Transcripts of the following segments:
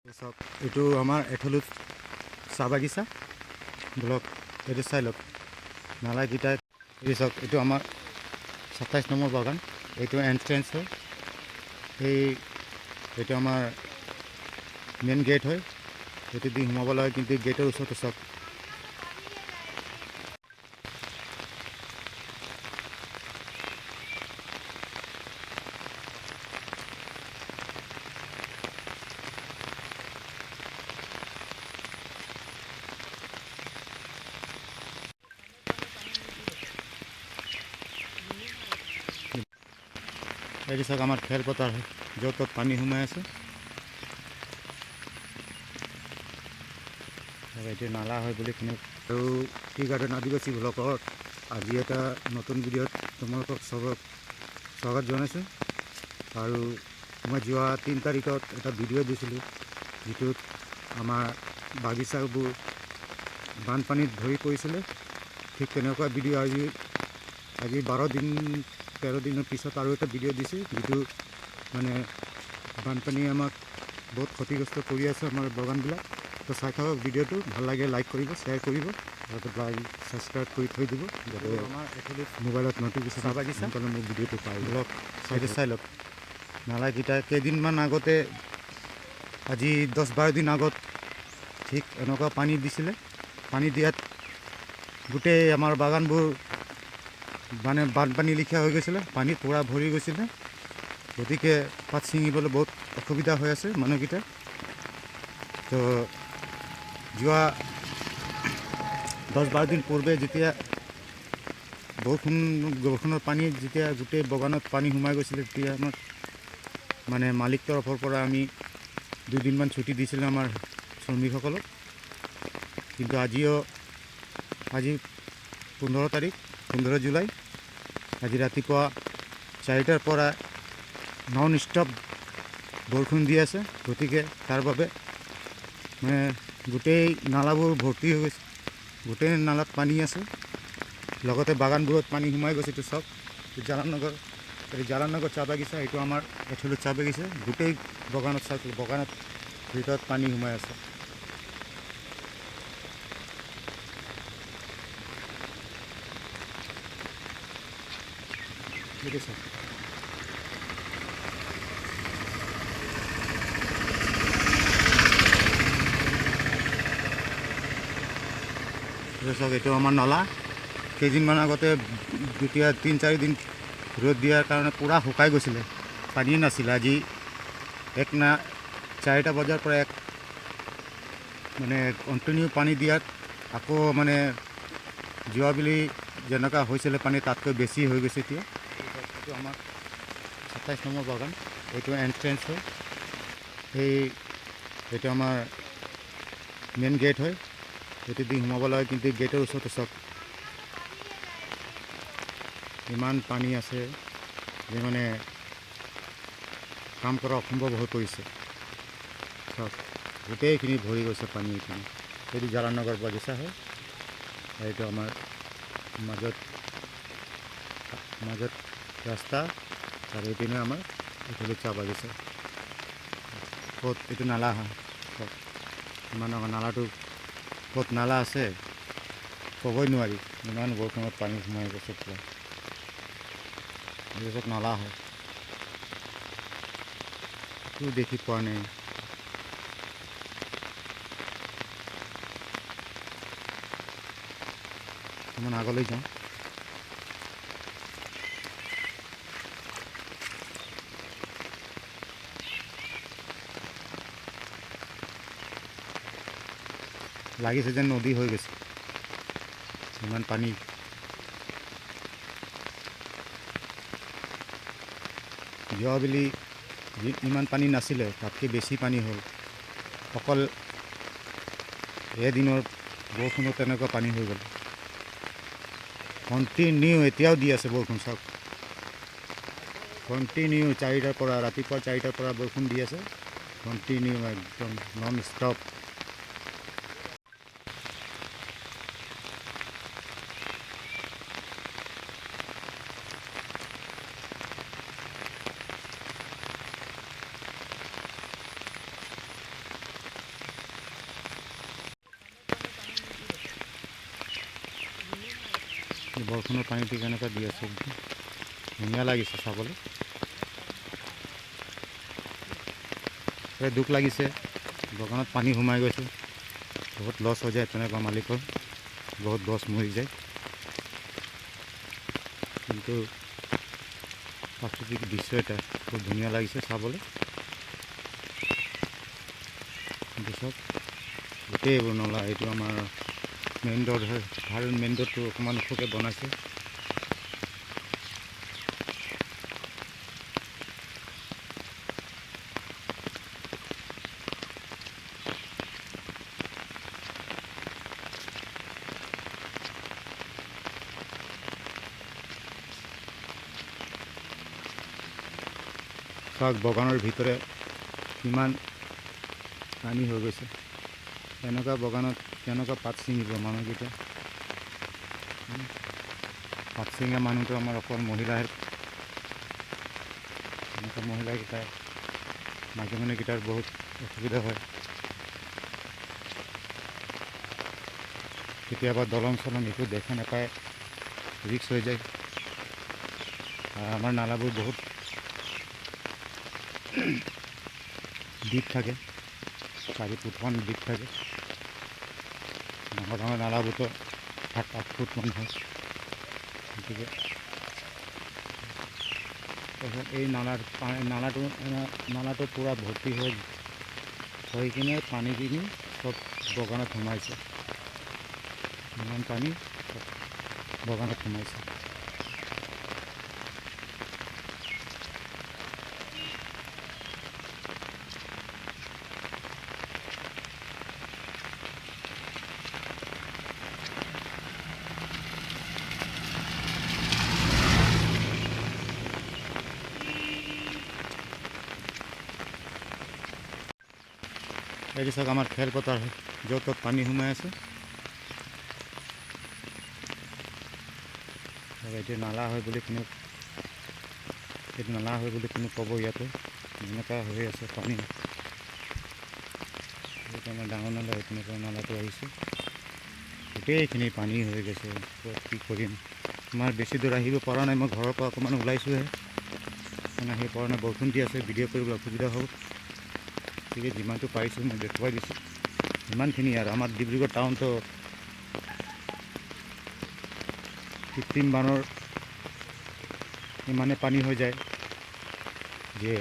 চাওক এইটো আমাৰ এথলুত চাহ বাগিচা ব্লক। এইটো চাই লওক নালাকেইটা। এই চাওক এইটো আমাৰ 27 নম্বৰ বাগান। এইটো এণ্ট্ৰেঞ্চ হয়। এইটো আমাৰ মেইন গেট হয়। এইটো দি সোমাব লাগে, কিন্তু গেটৰ ওচৰতে চাওক এইটো চাওক আমাৰ খেলপথাৰ হয়, য'ত ত'ত পানী সোমাই আছে। এইটো নালা হয় বুলি শুনো। আৰু টি গাৰ্ডেন আদিবাসী ব্লকত আজি এটা নতুন ভিডিঅ'ত তোমালোকক স্বাগত জনাইছোঁ। আৰু মই যোৱা 3 তাৰিখত এটা ভিডিঅ' দিছিলোঁ, যিটোত আমাৰ বাগিচাবোৰ বানপানীত ভৰি পৰিছিলে। ঠিক তেনেকুৱা ভিডিঅ' আজি 13 দিনৰ পিছত আৰু এটা ভিডিঅ' দিছোঁ, যিটো মানে বানপানীয়ে আমাক বহুত ক্ষতিগ্ৰস্ত কৰি আছে আমাৰ বাগানবিলাক। তো চাই থাকক ভিডিঅ'টো, ভাল লাগে লাইক কৰিব, শ্বেয়াৰ কৰিব, ছাবস্ক্ৰাইব কৰি থৈ দিব, যাতে আমাৰ মোবাইলত নটিফিকেশ্যন বাগিচা মোৰ ভিডিঅ'টো পাই লওক। চাই লওক নালাকেইটা কেইদিনমান আগতে, আজি 10-12 দিন আগত ঠিক এনেকুৱা পানী দিছিলে। পানী দিয়াত গোটেই আমাৰ বাগানবোৰ মানে বানপানী লিখীয়া হৈ গৈছিলে, পানীত পূৰা ভৰি গৈছিলে। গতিকে পাত ছিঙিবলৈ বহুত অসুবিধা হৈ আছে মানুহকেইটা। তো যোৱা 10-12 দিন পূৰ্বে যেতিয়া বৰষুণৰ পানী যেতিয়া গোটেই বাগানত পানী সোমাই গৈছিলে, তেতিয়া আমাক মানে মালিক তৰফৰ পৰা আমি 2 দিনমান ছুটি দিছিলোঁ আমাৰ শ্ৰমিকসকলক। কিন্তু আজি 15 জুলাই, আজি ৰাতিপুৱা 4টাৰ পৰা নন ষ্টপ বৰষুণ দি আছে। গতিকে তাৰ বাবে মানে গোটেই নালাবোৰ ভৰ্তি হৈ গৈছে, গোটেই নালাত পানী আছে, লগতে বাগানবোৰত পানী সোমাই গৈছে। এইটো চাওক, জালানগৰ চাহ বাগিচা। এইটো আমাৰ এথলুত চাহ বাগিচা। গোটেই বাগানত ভিতৰত পানী সোমাই আছে। এইটো চাওক এইটো আমাৰ নলা। কেইদিনমান আগতে যেতিয়া 3-4 দিন ৰ'দ দিয়াৰ কাৰণে পূৰা শুকাই গৈছিলে, পানী নাছিলে। আজি 4টা বজাৰ পৰা মানে কণ্টিনিউ পানী দিয়াত আকৌ মানে যোৱাবেলি যেনেকুৱা হৈছিলে পানী, তাতকৈ বেছি হৈ গৈছে এতিয়া। এইটো আমাৰ 27 নম্বৰ বাগান। এইটো এণ্ট্ৰেঞ্চ হয়। এইটো আমাৰ মেইন গেট হয়। এইটো দি সোমাব লাগে, কিন্তু গেটৰ ওচৰতে চাওক ইমান পানী আছে যে মানে কাম কৰা অসম্ভৱ হৈ পৰিছে। চাওক গোটেইখিনি ভৰি গৈছে পানী। এইটো জালানগৰ বাগিচা হয়। এইটো আমাৰ মাজত ৰাস্তা, আৰু এইপিনে আমাৰ এথলুত চাহ বাগিচা। ক'ত এইটো নালা হয়, ইমান নালাটো ক'ত নালা আছে ক'বই নোৱাৰি। ইমান বৰষুণত পানী সোমাই গৈছে পূৰা। এইটো নালা হয়, একো দেখি পোৱা নাই। অকণমান আগলৈ যাওঁ। লাগিছে যেন নদী হৈ গৈছে, ইমান পানী। যোৱাবেলি ইমান পানী নাছিলে, তাতকৈ বেছি পানী হ'ল। অকল এদিনৰ বৰষুণত তেনেকুৱা পানী হৈ গ'ল। কণ্টিনিউ এতিয়াও দি আছে বৰষুণ। চাওক কণ্টিনিউ ৰাতিপুৱা 4টাৰ পৰা বৰষুণ দি আছে, কণ্টিনিউ একদম নন ষ্টপ। বৰষুণৰ পানীটো কেনেকুৱা দি আছে, ধুনীয়া লাগিছে চাবলৈ। দুখ লাগিছে, বাগানত পানী সোমাই গৈছে, বহুত লছ হৈ যায়, তেনেকুৱা মালিকৰ বহুত গছ মৰি যায়। কিন্তু প্ৰাকৃতিক দৃশ্য এটা খুব ধুনীয়া লাগিছে চাবলৈ। কিন্তু চব গোটেই এইবোৰ নলা, এইটো আমাৰ মেইন ৰোড হয়, ভাল মেইন ৰোডটো অকণমান ওখকৈ বনাইছে। চাওক বাগানৰ ভিতৰে কিমান পানী হৈ গৈছে। এনেকুৱা বাগানত কেনেকুৱা পাত ছিঙিব মানুহকেইটা। পাত ছিঙা মানুহটো আমাৰ অকল মহিলাহে। এনেকুৱা মহিলাকেইটাই মাইকী মানুহকেইটাৰ বহুত অসুবিধা হয়। কেতিয়াবা দলং চলং একো দেখা নাপায়, ৰিক্স হৈ যায়। আৰু আমাৰ নালাবোৰ বহুত দ্বীপ থাকে, 4 ফুটমান দ্বীপ থাকে। ডাঙৰ ডাঙৰ নালাবোৰতো 7-8 ফুটমান হয়। গতিকে তাৰপিছত এই নালাটো পূৰা ভৰ্তি হৈ কিনে পানীখিনি চব বাগানত সোমাইছে। ইমান পানী চব বাগানত সোমাইছে। এই চাওক আমাৰ খেলপথাৰ হয়, য'ত ত'ত পানী সোমাই আছে। এইটো নালা হয় বুলি কোনো ক'ব ইয়াতে এনেকুৱা হৈ আছে পানী। এইটো আমাৰ ডাঙৰ নালা, এইপিনৰ পৰা নালাটো আহিছে, গোটেইখিনি পানী হৈ গৈছে। কি কৰিম, আমাৰ বেছি দূৰ আহিব পৰা নাই। মই ঘৰৰ পৰা অকণমান ওলাইছোঁহে, আহিব পৰা নাই। বৰষুণ দি আছে, ভিডিঅ' কৰিবলৈ অসুবিধা হ'ব। গতিকে যিমানটো পাৰিছোঁ মই দেখুৱাই দিছোঁ, ইমানখিনি। আৰু আমাৰ ডিব্ৰুগড় টাউনটো কৃত্ৰিম বানৰ ইমানে পানী হৈ যায় যে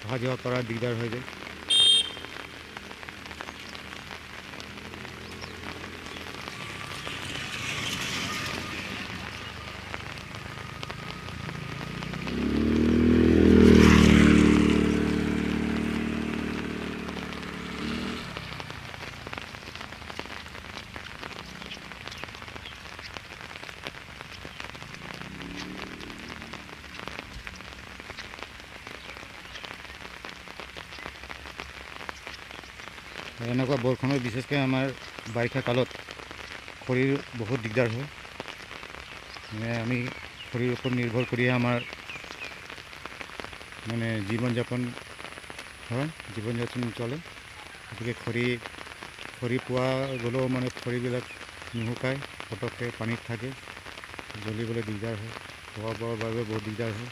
অহা যোৱা কৰা দিগদাৰ হৈ যায়। এনেকুৱা বৰষুণত বিশেষকৈ আমাৰ বাৰিষা কালত খৰিৰ বহুত দিগদাৰ হয়। আমি খৰিৰ ওপৰত নিৰ্ভৰ কৰিয়ে আমাৰ জীৱন যাপন চলে। গতিকে খৰি পোৱা গ'লেও খৰিবিলাক নুশুকায়, পটককৈ পানীত থাকে, জ্বলিবলৈ দিগদাৰ হয়, খোৱা বোৱাৰ বাবে বহুত দিগদাৰ হয়।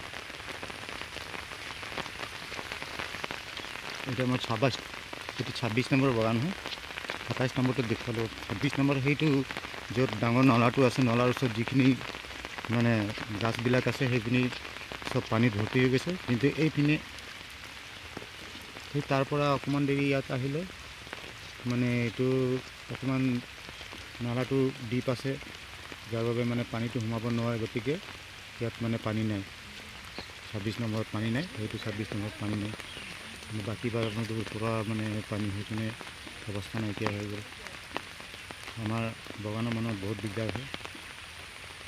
এইটো আমাৰ 26 নম্বৰ বাগান হয়। 27 নম্বৰটো দেখুৱালোঁ, 26 নম্বৰ সেইটো য'ত ডাঙৰ নলাটো আছে, নলাৰ ওচৰত যিখিনি গাছবিলাক আছে সেইখিনি চব পানীত ভৰ্তি হৈ গৈছে। কিন্তু এইপিনে সেই তাৰ পৰা অকণমান দেৰি ইয়াত আহিলে এইটো অকণমান নালাটো দ্বীপ আছে, যাৰ বাবে পানীটো সোমাব নোৱাৰে। গতিকে ইয়াত পানী নাই, 26 নম্বৰত পানী নাই, সেইটো 26 নম্বৰত পানী নাই। বাকী বাগানবোৰ পূৰা পানী হৈ কিনে অৱস্থা নাইকিয়া হৈ গ'ল। আমাৰ বাগানৰ মানুহৰ বহুত দিগদাৰ হয়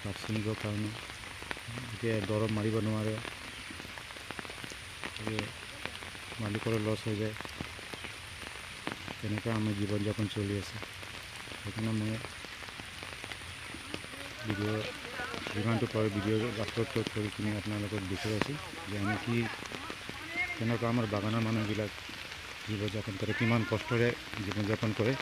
পাত ছিঙিবৰ কাৰণে। এতিয়া দৰৱ মাৰিব নোৱাৰে, মালিকৰো লছ হৈ যায়। তেনেকৈ আমাৰ জীৱন যাপন চলি আছে। সেইকাৰণে মই যিমানটো পাৰোঁ ভিডিঅ' আপলোড কৰি কিনে আপোনালোকক দেখুৱাইছোঁ যে আমি কেনেকুৱা আমাৰ বাগানৰ মানুহবিলাক জীৱন যাপন কৰে, কিমান কষ্টৰে জীৱন যাপন কৰে।